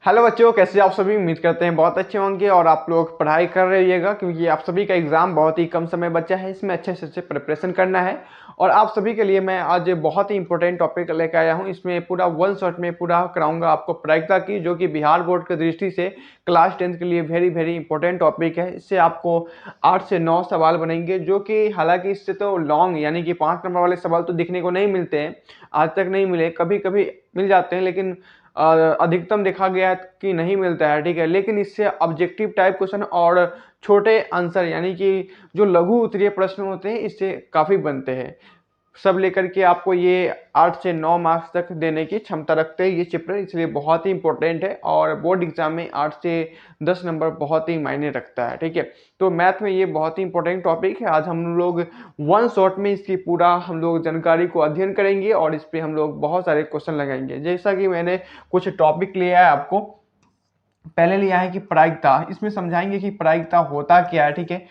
Hello बच्चों, कैसे आप सभी? उम्मीद करते हैं बहुत अच्छे होंगे और आप लोग पढ़ाई कर रहिएगा, क्योंकि आप सभी का एग्ज़ाम बहुत ही कम समय बचा है। इसमें अच्छे से अच्छे प्रिपरेशन करना है। और आप सभी के लिए मैं आज बहुत ही इंपॉर्टेंट टॉपिक लेकर आया हूं। इसमें पूरा वन शॉट में पूरा कराऊंगा आपको प्रायिकता की, जो कि बिहार बोर्ड की दृष्टि से क्लास 10 के लिए वेरी वेरी इंपॉर्टेंट टॉपिक है। इससे आपको 8 से 9 सवाल बनेंगे, जो कि हालांकि इससे तो लॉन्ग यानी कि 5 नंबर वाले सवाल तो दिखने को नहीं मिलते हैं। आज तक नहीं मिले, कभी कभी मिल जाते हैं, लेकिन अधिकतम देखा गया है कि नहीं मिलता है। ठीक है, लेकिन इससे ऑब्जेक्टिव टाइप क्वेश्चन और छोटे आंसर यानी कि जो लघु उत्तरीय प्रश्न होते हैं, इससे काफ़ी बनते हैं। सब लेकर के आपको ये 8 से 9 मार्क्स तक देने की क्षमता रखते हैं ये चैप्टर, इसलिए बहुत ही इंपॉर्टेंट है। और बोर्ड एग्जाम में 8 से 10 नंबर बहुत ही मायने रखता है। ठीक है, तो मैथ में ये बहुत ही इंपॉर्टेंट टॉपिक है। आज हम लोग वन शॉट में इसकी पूरा हम लोग जानकारी को अध्ययन करेंगे और इस पर हम लोग बहुत सारे क्वेश्चन लगाएंगे। जैसा कि मैंने कुछ टॉपिक लिया है, आपको पहले लिया है कि प्रायिकता। इसमें समझाएंगे कि प्रायिकता होता क्या है। ठीक है,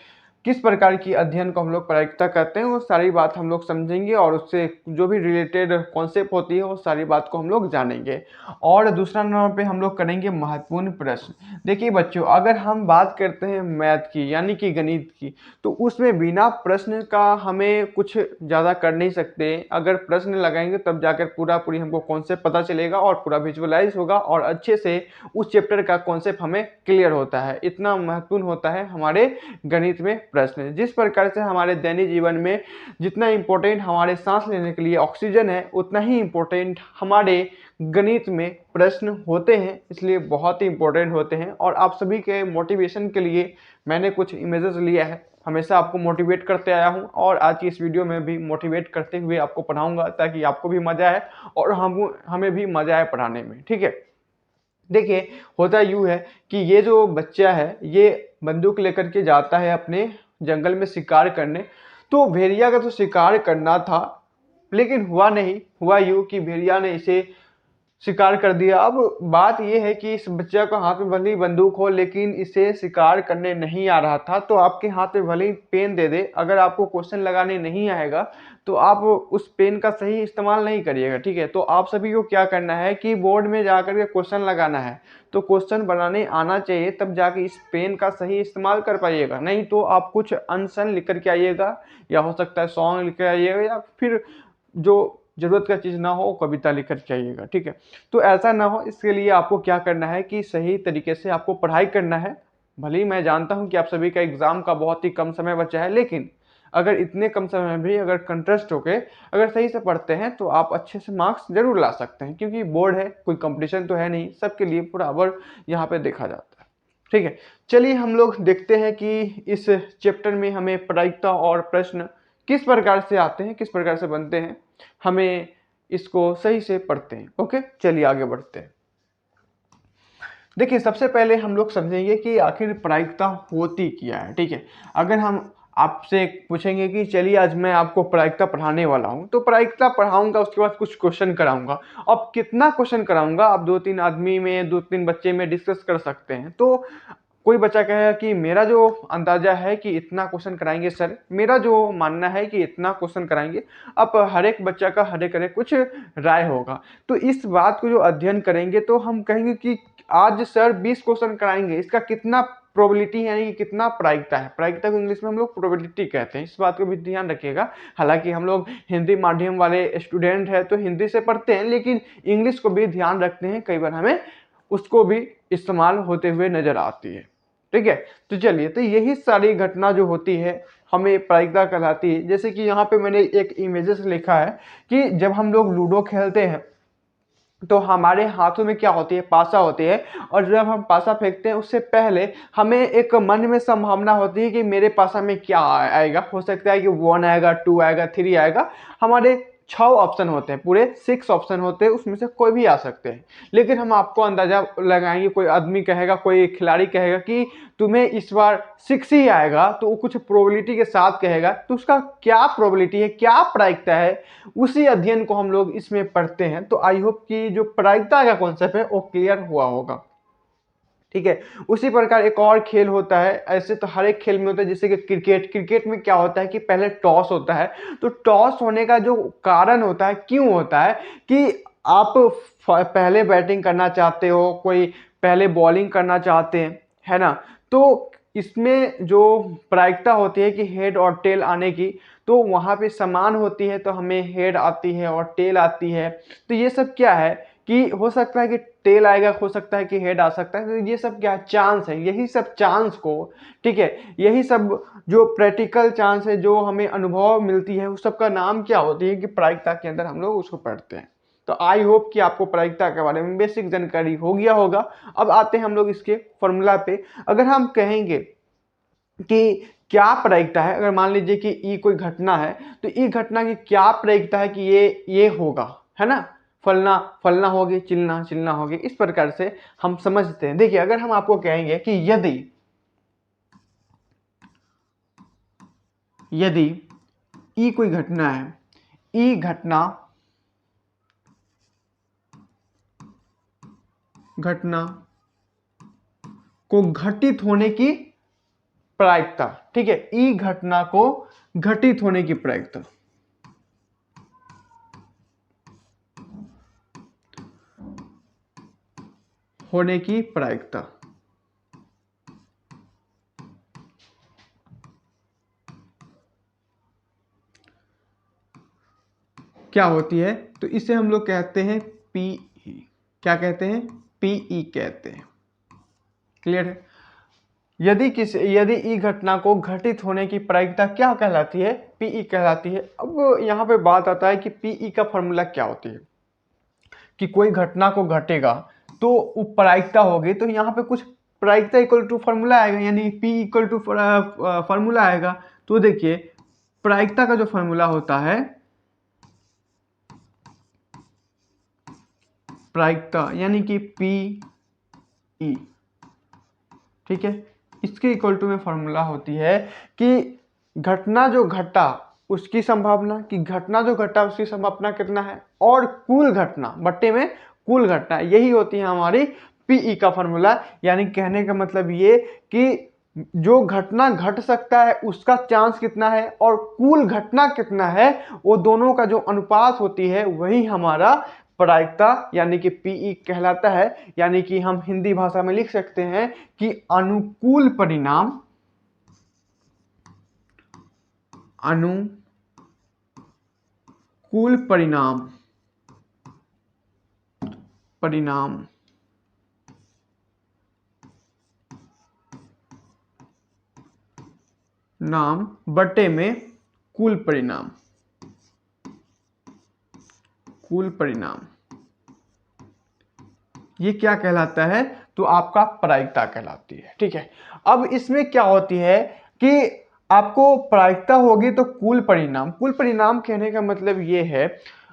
किस प्रकार की अध्ययन को हम लोग प्रायिकता करते हैं, वो सारी बात हम लोग समझेंगे और उससे जो भी रिलेटेड कॉन्सेप्ट होती है वो सारी बात को हम लोग जानेंगे। और दूसरा नंबर पे हम लोग करेंगे महत्वपूर्ण प्रश्न। देखिए बच्चों, अगर हम बात करते हैं मैथ की यानी कि गणित की, तो उसमें बिना प्रश्न का हमें कुछ ज़्यादा कर नहीं सकते। अगर प्रश्न लगाएंगे तब जाकर पूरा पूरी हमको कॉन्सेप्ट पता चलेगा और पूरा विजुअलाइज होगा और अच्छे से उस चैप्टर का कॉन्सेप्ट हमें क्लियर होता है। इतना महत्वपूर्ण होता है हमारे गणित में प्रश्न। जिस प्रकार से हमारे दैनिक जीवन में जितना इंपॉर्टेंट हमारे सांस लेने के लिए ऑक्सीजन है, उतना ही इंपॉर्टेंट हमारे गणित में प्रश्न होते हैं, इसलिए बहुत ही इंपॉर्टेंट होते हैं। और आप सभी के मोटिवेशन के लिए मैंने कुछ इमेजेस लिया है। हमेशा आपको मोटिवेट करते आया हूं और आज की इस वीडियो में भी मोटिवेट करते हुए आपको पढ़ाऊंगा, ताकि आपको भी मजा आए और हमें भी मजा आए पढ़ाने में। ठीक है, देखिए होता यूँ है कि ये जो बच्चा है, ये बंदूक लेकर के जाता है अपने जंगल में शिकार करने। तो भेड़िया का तो शिकार करना था, लेकिन हुआ नहीं। हुआ यूँ कि भेड़िया ने इसे शिकार कर दिया। अब बात यह है कि इस बच्चे को हाथ में भले ही बंदूक हो, लेकिन इसे शिकार करने नहीं आ रहा था। तो आपके हाथ में भले ही पेन दे दे, अगर आपको क्वेश्चन लगाने नहीं आएगा तो आप उस पेन का सही इस्तेमाल नहीं करिएगा। ठीक है, तो आप सभी को क्या करना है कि बोर्ड में जाकर के क्वेश्चन लगाना है। तो क्वेश्चन बनाने आना चाहिए, तब जाके इस पेन का सही इस्तेमाल कर पाइएगा। नहीं तो आप कुछ अनसन लिख करके आइएगा, या हो सकता है सॉन्ग लिख कर आइएगा, या फिर जो जरूरत का चीज़ ना हो कविता लिख कर के आइएगा। ठीक है, तो ऐसा ना हो, इसके लिए आपको क्या करना है कि सही तरीके से आपको पढ़ाई करना है। भले ही मैं जानता हूं कि आप सभी का एग्जाम का बहुत ही कम समय बचा है, लेकिन अगर इतने कम समय में भी अगर कंट्रेस्ट होके अगर सही से पढ़ते हैं तो आप अच्छे से मार्क्स जरूर ला सकते हैं। क्योंकि बोर्ड है, कोई कंपटीशन तो है नहीं, सबके लिए बराबर यहाँ पे देखा जाता है। ठीक है, चलिए हम लोग देखते हैं कि इस चैप्टर में हमें प्रायिकता और प्रश्न किस प्रकार से आते हैं, किस प्रकार से बनते हैं, हमें इसको सही से पढ़ते हैं। ओके, चलिए आगे बढ़ते हैं। देखिए सबसे पहले हम लोग समझेंगे कि आखिर प्रायिकता होती क्या है। ठीक है, अगर हम आपसे पूछेंगे कि चलिए आज मैं आपको प्रायिकता पढ़ाने वाला हूं, तो प्रायिकता पढ़ाऊंगा, उसके बाद कुछ क्वेश्चन कराऊंगा। अब कितना क्वेश्चन कराऊंगा, आप 2-3 आदमी में 2-3 बच्चे में डिस्कस कर सकते हैं। तो कोई बच्चा कहेगा कि मेरा जो अंदाजा है कि इतना क्वेश्चन कराएंगे सर, मेरा जो मानना है कि इतना क्वेश्चन कराएंगे। अब हर एक बच्चा का हर एक कुछ राय होगा। तो इस बात को जो अध्ययन करेंगे तो हम कहेंगे कि आज सर 20 क्वेश्चन कराएंगे, इसका कितना प्रोबेबिलिटी है, यानी कि कितना प्रायिकता है। प्रायिकता को इंग्लिश में हम लोग प्रोबेबिलिटी कहते हैं, इस बात को भी ध्यान रखिएगा। हालांकि हम लोग हिंदी माध्यम वाले स्टूडेंट हैं तो हिंदी से पढ़ते हैं, लेकिन इंग्लिश को भी ध्यान रखते हैं, कई बार हमें उसको भी इस्तेमाल होते हुए नजर आती है। ठीक है, तो चलिए, तो यही सारी घटना जो होती है हमें प्रायिकता कहलाती है। जैसे कि यहाँ पे मैंने एक इमेजेस लिखा है कि जब हम लोग लूडो खेलते हैं तो हमारे हाथों में क्या होती है, पासा होती है। और जब हम पासा फेंकते हैं उससे पहले हमें एक मन में संभावना होती है कि मेरे पासा में क्या आएगा। हो सकता है कि 1 आएगा, 2 आएगा, 3 आएगा। हमारे 6 ऑप्शन होते हैं, पूरे 6 ऑप्शन होते हैं, उसमें से कोई भी आ सकते हैं। लेकिन हम आपको अंदाजा लगाएंगे, कोई आदमी कहेगा, कोई खिलाड़ी कहेगा कि तुम्हें इस बार 6 ही आएगा, तो वो कुछ प्रोबेबिलिटी के साथ कहेगा। तो उसका क्या प्रोबेबिलिटी है, क्या प्रायिकता है, उसी अध्ययन को हम लोग इसमें पढ़ते हैं। तो आई होप कि जो प्रायिकता का कॉन्सेप्ट है वो क्लियर हुआ होगा। ठीक है, उसी प्रकार एक और खेल होता है, ऐसे तो हर एक खेल में होता है, जैसे कि क्रिकेट। क्रिकेट में क्या होता है कि पहले टॉस होता है। तो टॉस होने का जो कारण होता है, क्यों होता है कि आप पहले बैटिंग करना चाहते हो, कोई पहले बॉलिंग करना चाहते हैं, है ना, तो इसमें जो प्रायिकता होती है कि हेड और टेल आने की, तो वहाँ पे समान होती है, तो हमें हेड आती है और टेल आती है। तो ये सब क्या है कि हो सकता है कि टेल आएगा, हो सकता है कि हेड आ सकता है, तो ये सब क्या है, चांस है। यही सब चांस को, ठीक है, यही सब जो प्रैक्टिकल चांस है, जो हमें अनुभव मिलती है, उस सब का नाम क्या होती है कि प्रायिकता के अंदर हम लोग उसको पढ़ते हैं। तो आई होप कि आपको प्रायिकता के बारे में बेसिक जानकारी हो गया होगा। अब आते हैं हम लोग इसके फॉर्मूला पे। अगर हम कहेंगे कि क्या प्रायिकता है, अगर मान लीजिए कि ई कोई घटना है, तो ई घटना की क्या प्रायिकता है कि ये होगा, है ना, फलना फलना होगी, चिलना चिलना होगी, इस प्रकार से हम समझते हैं। देखिए, अगर हम आपको कहेंगे कि यदि ई कोई घटना है, ई घटना को घटित होने की प्रायिकता, ठीक है, ई घटना को घटित होने की प्रायिकता, होने की प्रायिकता क्या होती है, तो इसे हम लोग कहते हैं पीई। क्या कहते हैं? पीई कहते हैं। क्लियर है? यदि ई घटना को घटित होने की प्रायिकता क्या कहलाती है? पीई कहलाती है। अब यहाँ पे बात आता है कि पीई का फॉर्मूला क्या होती है, कि कोई घटना को घटेगा तो वो प्रायिकता होगी, तो यहाँ पे कुछ प्रायिकता इक्वल टू फॉर्मूला आएगा, यानी पी इक्वल टू फॉर्मूला आएगा। तो देखिए, प्रायिकता का जो फॉर्मूला होता है, प्रायिकता यानी कि पी ई, ठीक है, इसके इक्वल टू में फॉर्मूला होती है कि घटना जो घटा उसकी संभावना, कि घटना जो घटा उसकी संभावना कितना है, और कुल घटना बट्टे में कुल घटना, यही होती है हमारी पीई का फॉर्मूला। यानी कहने का मतलब ये कि जो घटना घट सकता है उसका चांस कितना है और कुल घटना कितना है, वो दोनों का जो अनुपात होती है वही हमारा प्रायिकता यानी कि पीई कहलाता है। यानी कि हम हिंदी भाषा में लिख सकते हैं कि अनुकूल परिणाम, अनुकूल परिणाम नाम बटे में कुल परिणाम, ये क्या कहलाता है? तो आपका प्रायिकता कहलाती है। ठीक है, अब इसमें क्या होती है कि आपको प्रायिकता होगी तो कुल परिणाम कहने का मतलब ये है,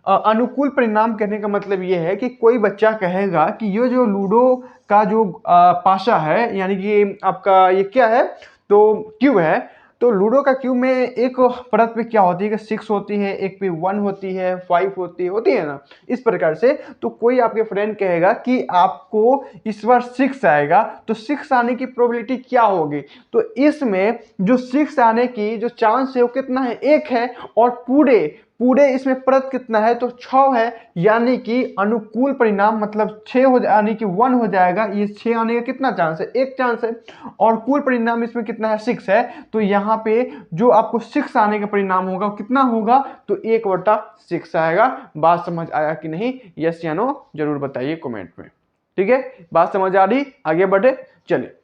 अनुकूल परिणाम कहने का मतलब ये है कि कोई बच्चा कहेगा कि ये जो लूडो का जो पाशा है, यानी कि आपका ये क्या है, तो क्यूब है, तो लूडो का क्यूब में एक परत पे क्या होती है कि 6 होती है, एक पे 1 होती है, 5 होती है ना, इस प्रकार से। तो कोई आपके फ्रेंड कहेगा कि आपको इस बार 6 आएगा, तो 6 आने की प्रोबेबिलिटी क्या होगी, तो इसमें जो 6 आने की जो चांस है वो कितना है, 1 है, और पूरे पूरे इसमें परत कितना है, तो 6 है। यानी कि अनुकूल परिणाम मतलब 6 हो, यानी कि 1 हो जाएगा, ये 6 आने का कितना चांस है, 1 चांस है, और कुल परिणाम इसमें कितना है, 6 है। तो यहाँ पे जो आपको 6 आने का परिणाम होगा वो कितना होगा, तो 1/6 आएगा। बात समझ आया कि नहीं? यस या नो जरूर बताइए कमेंट में। ठीक है, बात समझ आ रही? आगे बढ़े, चलिए।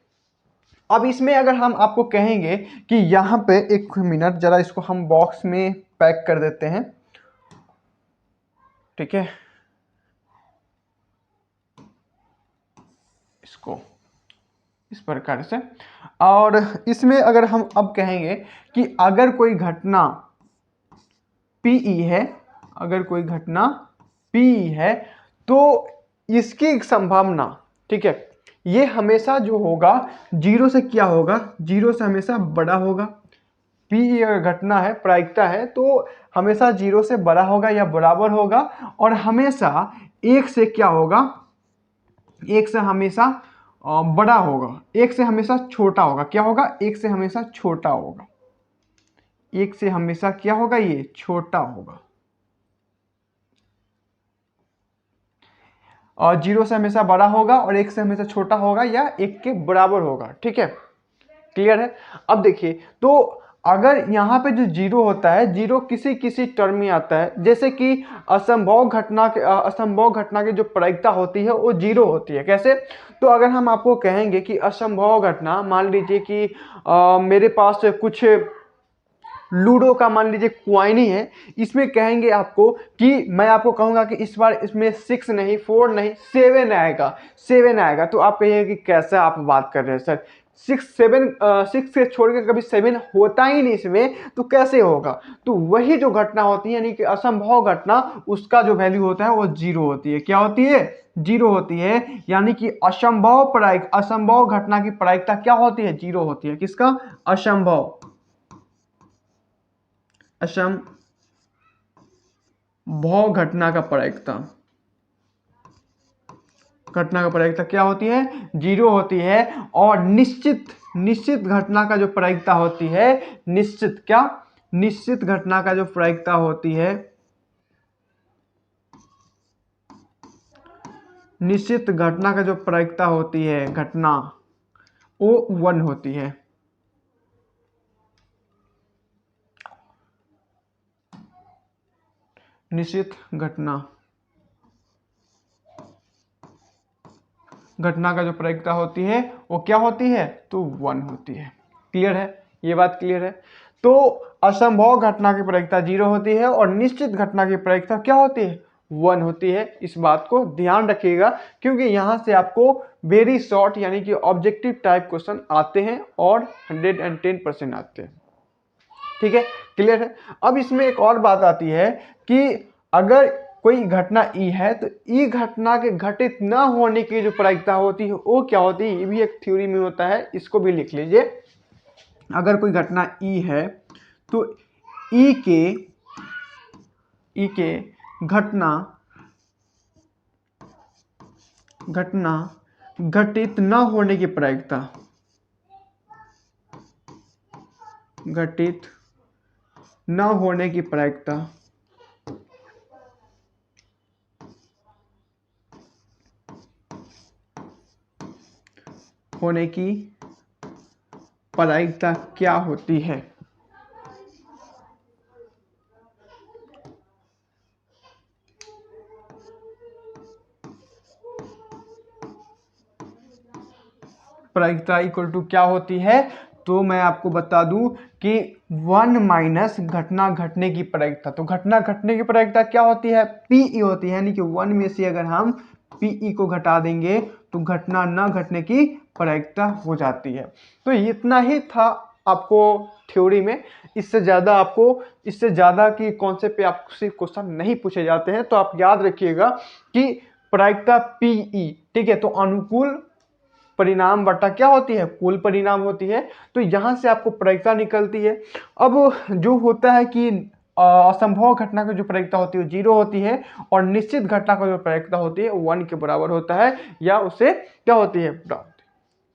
अब इसमें अगर हम आपको कहेंगे कि यहाँ पे, एक मिनट जरा इसको हम बॉक्स में पैक कर देते हैं, ठीक है, इसको इस प्रकार से। और इसमें अगर हम अब कहेंगे कि अगर कोई घटना पीई है, अगर कोई घटना पीई है, तो इसकी संभावना, ठीक है, ये हमेशा जो होगा जीरो से क्या होगा, जीरो से हमेशा बड़ा होगा। पी अगर घटना है, प्रायिकता है, तो हमेशा जीरो से बड़ा होगा या बराबर होगा, और हमेशा एक से क्या होगा, एक से हमेशा बड़ा होगा, एक से हमेशा छोटा होगा। क्या होगा? एक से हमेशा छोटा होगा, एक से हमेशा क्या होगा, ये छोटा होगा। और 0 से हमेशा बड़ा होगा और 1 से हमेशा छोटा होगा या 1 के बराबर होगा। ठीक है, क्लियर है। अब देखिए, तो अगर यहाँ पे जो 0 होता है, 0 किसी किसी टर्म में आता है, जैसे कि असंभव घटना की जो प्रायिकता होती है वो 0 होती है। कैसे? तो अगर हम आपको कहेंगे कि असंभव घटना, मान लीजिए कि मेरे पास कुछ लूडो का मान लीजिए क्वाइन ही है, इसमें कहेंगे आपको कि मैं आपको कहूंगा कि इस बार इसमें 6 नहीं, 4 नहीं, 7 आएगा, 7 आएगा। तो आप कहिए कि कैसे आप बात कर रहे हैं सर, 6 से छोड़ के कभी 7 होता ही नहीं इसमें, तो कैसे होगा? तो वही जो घटना होती है, यानी कि असंभव घटना, उसका जो वैल्यू होता है वो 0 होती है। क्या होती है? 0 होती है। यानी कि असंभव घटना की प्रायिकता क्या होती है? 0 होती है। किसका? असंभव घटना का प्रायिकता क्या होती है? 0 होती है। और निश्चित घटना का जो प्रायिकता होती है, निश्चित घटना का जो प्रायिकता होती है, निश्चित घटना का जो प्रायिकता होती है, घटना वो 1 होती है। निश्चित घटना का जो प्रायिकता होती है वो क्या होती है? तो 1 होती है। क्लियर है? ये बात क्लियर है। तो असंभव घटना की प्रायिकता 0 होती है और निश्चित घटना की प्रायिकता क्या होती है? 1 होती है। इस बात को ध्यान रखिएगा, क्योंकि यहां से आपको वेरी शॉर्ट यानी कि ऑब्जेक्टिव टाइप क्वेश्चन आते हैं और 110% आते हैं। ठीक है, क्लियर है। अब इसमें एक और बात आती है कि अगर कोई घटना ई है, तो ई घटना के घटित न होने की जो प्रायिकता होती है वो क्या होती है? ये भी एक थ्योरी में होता है, इसको भी लिख लीजिए। अगर कोई घटना ई है तो ई के घटना घटित न होने की प्रायिकता, घटित न होने की प्रायिकता क्या होती है? प्रायिकता इक्वल टू क्या होती है? तो मैं आपको बता दूं कि 1 माइनस घटना घटने की प्रायिकता। तो घटना घटने की प्रायिकता क्या होती है? पीई होती है। यानी कि 1 में से अगर हम पीई को घटा देंगे तो घटना न घटने की प्रायिकता हो जाती है। तो इतना ही था आपको थ्योरी में। इससे ज़्यादा की कॉन्सेप्ट पे आपसे क्वेश्चन नहीं पूछे जाते हैं। तो आप याद रखिएगा कि प्रायिकता पीई, ठीक है, तो अनुकूल परिणाम बटा क्या होती है? कुल परिणाम होती है। तो यहां से आपको प्रायिकता निकलती है। अब जो होता है कि असंभव घटना की जो प्रायिकता होती है 0 होती है और निश्चित घटना का जो प्रायिकता होती है 1 के बराबर होता है या उससे क्या होती है? बराबर।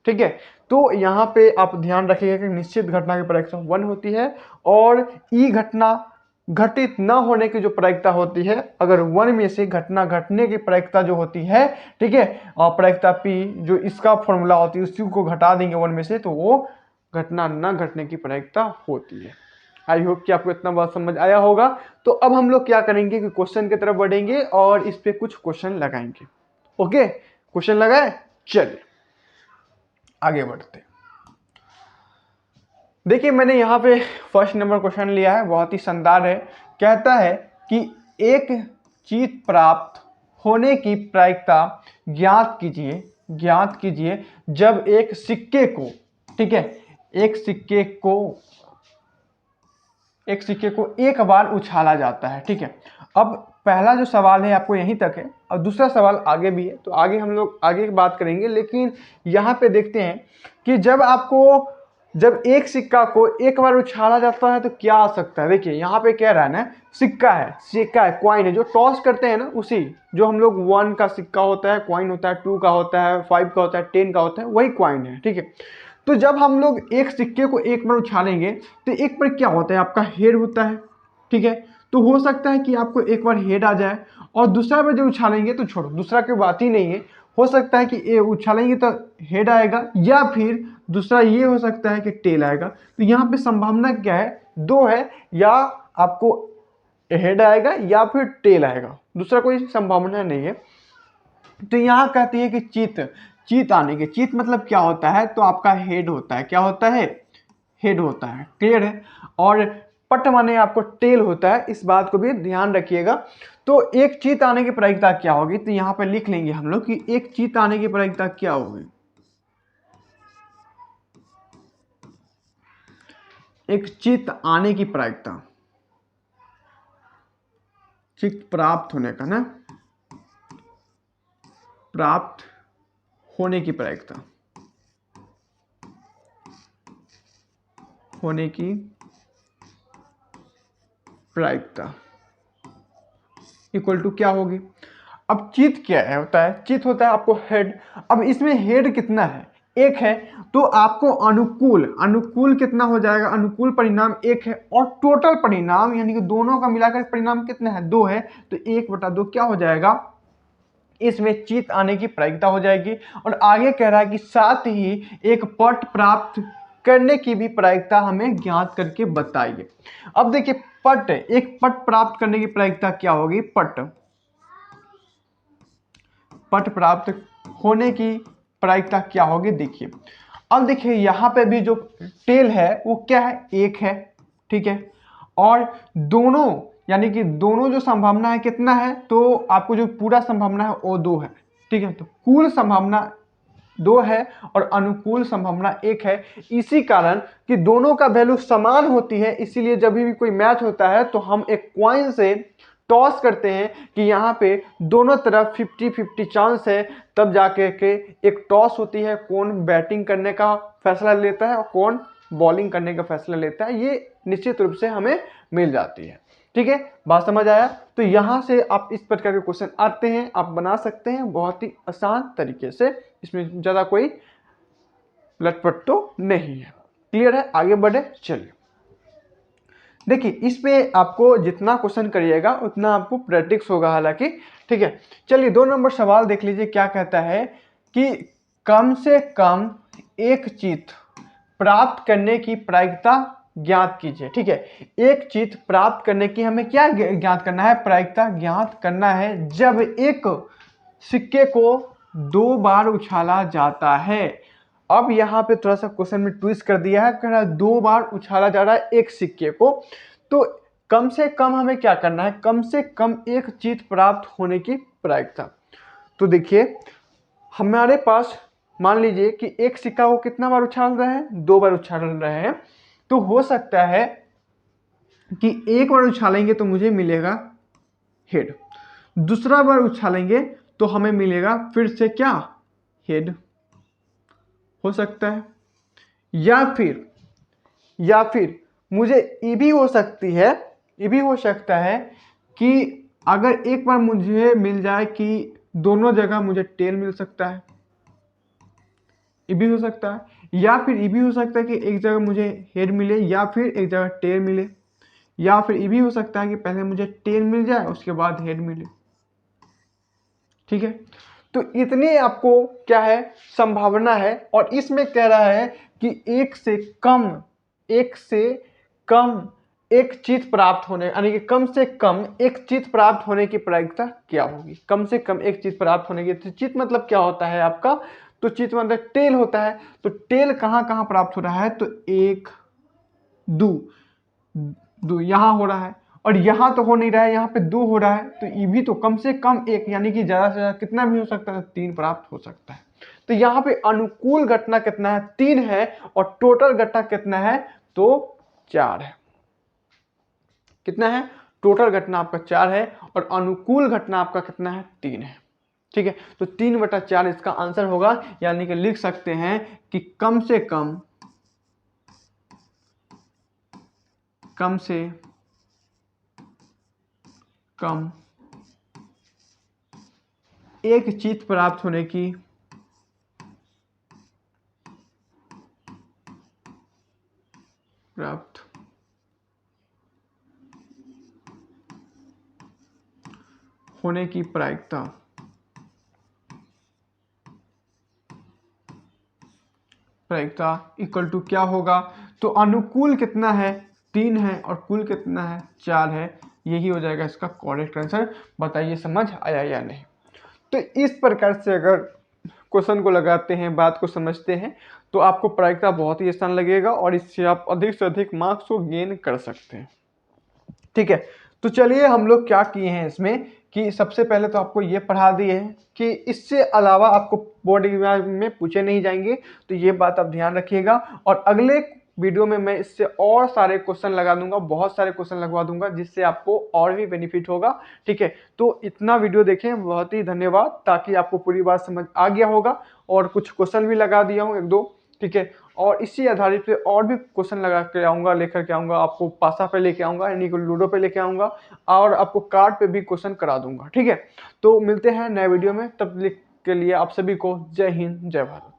ठीक है, तो यहाँ पे आप ध्यान रखिएगा कि निश्चित घटना की प्रायिकता 1 होती है और ई घटना घटित न होने की जो प्रायिकता होती है, अगर 1 में से घटना घटने की प्रायिकता जो होती है, ठीक है, और प्रायिकता P जो इसका फॉर्मूला होती है उसी को घटा देंगे 1 में से, तो वो घटना न घटने की प्रायिकता होती है। आई होप कि आपको इतना बात समझ आया होगा। तो अब हम लोग क्या करेंगे कि क्वेश्चन की तरफ बढ़ेंगे और इस पे कुछ क्वेश्चन लगाएंगे। ओके, क्वेश्चन लगाए, चलिए आगे बढ़ते। देखिए, मैंने यहाँ पे फर्स्ट नंबर क्वेश्चन लिया है, बहुत ही शानदार है। कहता है कि एक चीज प्राप्त होने की प्रायिकता ज्ञात कीजिए जब एक सिक्के को, ठीक है, एक सिक्के को एक बार उछाला जाता है। ठीक है, अब पहला जो सवाल है आपको यहीं तक है और दूसरा सवाल आगे भी है, तो आगे हम लोग आगे की बात करेंगे। लेकिन यहाँ पे देखते हैं कि जब एक सिक्का को एक बार उछाला जाता है तो क्या आ सकता है। देखिए यहाँ पे कह रहा है ना, सिक्का है, क्वाइन है, जो टॉस करते हैं ना, उसी जो हम लोग 1 का सिक्का होता है, क्वाइन होता है, 2 का होता है, 5 का होता है, 10 का होता है, वही क्वाइन है। ठीक है, तो जब हम लोग एक सिक्के को एक बार उछालेंगे तो एक बार क्या होता है, आपका हेड होता है। ठीक है, तो हो सकता है कि आपको एक बार हेड आ जाए और दूसरा बार जब उछालेंगे तो छोड़ो, दूसरा की बात ही नहीं है, हो सकता है कि ये उछालेंगे तो हेड आएगा या फिर दूसरा ये हो सकता है कि टेल आएगा। तो यहाँ पे संभावना क्या है, दो है, या आपको हेड आएगा या फिर टेल आएगा, दूसरा कोई संभावना नहीं है। तो यहाँ कहती है कि चीत, चीत आने के, चीत मतलब क्या होता है, तो आपका हेड होता है, क्या होता है, हेड होता है, क्लियर है। और पट माने आपको टेल होता है, इस बात को भी ध्यान रखिएगा। तो एक चीत आने की प्रायिकता क्या होगी, तो यहाँ पे लिख लेंगे हम लोग कि एक चीत आने की प्रायिकता क्या होगी। एक चित आने की प्रायिकता, चित प्राप्त होने का ना, प्राप्त होने की प्रायिकता, होने की प्रायिकता इक्वल टू क्या होगी। अब चित क्या है, होता है, चित होता है आपको हेड। अब इसमें हेड कितना है, एक है, तो आपको अनुकूल, अनुकूल कितना हो जाएगा, अनुकूल परिणाम एक है, और टोटल परिणाम यानी कि दोनों का मिलाकर परिणाम कितना है, दो है, तो 1/2 क्या हो जाएगा, इसमें चित आने की प्रायिकता हो जाएगी। और आगे कह रहा है कि साथ ही एक पट प्राप्त करने की भी प्रायिकता हमें ज्ञात करके बताइए। अब देखिए पट, एक पट प्राप्त करने की प्रायिकता क्या होगी, पट, पट प्राप्त होने की प्रायिकता क्या होगी, देखिए। अब देखिए यहाँ पे भी जो टेल है वो क्या है, एक है, ठीक है, और दोनों यानी कि दोनों जो संभावना है कितना है, तो आपको जो पूरा संभावना है वो दो है, ठीक है। तो कुल संभावना दो है और अनुकूल संभावना एक है। इसी कारण कि दोनों का वैल्यू समान होती है, इसीलिए जब भी कोई मैच होता है तो हम एक कॉइन से टॉस करते हैं कि यहाँ पे दोनों तरफ 50-50 चांस है, तब जाके के एक टॉस होती है, कौन बैटिंग करने का फैसला लेता है और कौन बॉलिंग करने का फैसला लेता है, ये निश्चित रूप से हमें मिल जाती है। ठीक है, बात समझ आया। तो यहां से आप इस प्रकार के क्वेश्चन आते हैं, आप बना सकते हैं बहुत ही आसान तरीके से, इसमें ज्यादा कोई लटपट तो नहीं है। क्लियर है, आगे बढ़े चलिए। देखिए इस पे आपको जितना क्वेश्चन करिएगा उतना आपको प्रैक्टिस होगा हालांकि, ठीक है। चलिए 2 नंबर सवाल देख लीजिए, क्या कहता है कि कम से कम एक चीज प्राप्त करने की प्रायिकता ज्ञात कीजिए, ठीक है। एक चीज प्राप्त करने की हमें क्या ज्ञात करना है, प्रायिकता ज्ञात करना है जब एक सिक्के को 2 बार उछाला जाता है। अब यहाँ पे थोड़ा सा क्वेश्चन में ट्विस्ट कर दिया है, कह रहा है 2 बार उछाला जा रहा है एक सिक्के को, तो कम से कम हमें क्या करना है, कम से कम एक चीज प्राप्त होने की प्रायिकता। तो देखिए हमारे पास मान लीजिए कि एक सिक्का को कितना बार उछाल रहे हैं, 2 बार उछाल रहे हैं, तो हो सकता है कि एक बार उछालेंगे तो मुझे मिलेगा हेड, दूसरा बार उछालेंगे तो हमें मिलेगा फिर से क्या, हेड हो सकता है। या फिर मुझे ये भी हो सकती है, ये भी हो सकता है कि अगर एक बार मुझे मिल जाए कि दोनों जगह मुझे टेल मिल सकता है, ये भी हो सकता है। या फिर ये भी हो सकता है कि एक जगह मुझे हेड मिले या फिर एक जगह टेल मिले, या फिर ये भी हो सकता है कि पहले मुझे टेल मिल जाए उसके बाद हेड मिले, ठीक है। तो इतनी आपको क्या है, संभावना है। और इसमें कह रहा है कि एक से कम एक चीज प्राप्त होने यानी कि कम से कम एक चीज प्राप्त होने की प्रायिकता क्या होगी, कम से कम एक चीज प्राप्त होने की। तो चित मतलब क्या होता है आपका, तो चित मतलब टेल होता है। तो टेल कहां कहां प्राप्त हो रहा है, तो एक दो, दो यहां हो रहा है और यहां तो हो नहीं रहा है, यहां पे 2 हो रहा है, तो ये भी तो कम से कम एक यानी कि ज्यादा से ज्यादा कितना भी हो सकता है, 3 प्राप्त हो सकता है। तो यहाँ पे अनुकूल घटना कितना है, 3 है, और टोटल घटना कितना है, तो 4 है। कितना है, टोटल घटना आपका 4 है और अनुकूल घटना आपका कितना है, 3 है, ठीक है। तो 3/4 इसका आंसर होगा, यानी कि लिख सकते हैं कि कम से कम एक चीज प्राप्त होने की प्राप्त होने की प्रायिकता, इक्वल टू क्या होगा, तो अनुकूल कितना है 3 है और कुल कितना है 4 है, यही हो जाएगा इसका करेक्ट आंसर। बताइए समझ आया या नहीं। तो इस प्रकार से अगर क्वेश्चन को लगाते हैं, बात को समझते हैं, तो आपको प्रायिकता बहुत ही आसान लगेगा और इससे आप अधिक से अधिक मार्क्स को गेन कर सकते हैं। ठीक है, तो चलिए हम लोग क्या किए हैं इसमें कि सबसे पहले तो आपको ये पढ़ा दिए हैं कि इससे अलावा आपको बोर्ड एग्जाम में पूछे नहीं जाएंगे, तो ये बात आप ध्यान रखिएगा। और अगले वीडियो में मैं इससे और सारे क्वेश्चन लगा दूंगा, बहुत सारे क्वेश्चन लगवा दूंगा, जिससे आपको और भी बेनिफिट होगा। ठीक है, तो इतना वीडियो देखें, बहुत ही धन्यवाद। ताकि आपको पूरी बात समझ आ गया होगा और कुछ क्वेश्चन भी लगा दिया हूँ 1-2। ठीक है, और इसी आधारित पे और भी क्वेश्चन लगा के आऊँगा, लेकर के आऊँगा, आपको पासा पे लेके आऊँगा, यानी कि लूडो पे लेके आऊँगा, और आपको कार्ड पे भी क्वेश्चन करा दूंगा। ठीक है, तो मिलते हैं नए वीडियो में, तब तक के लिए आप सभी को जय हिंद, जय भारत।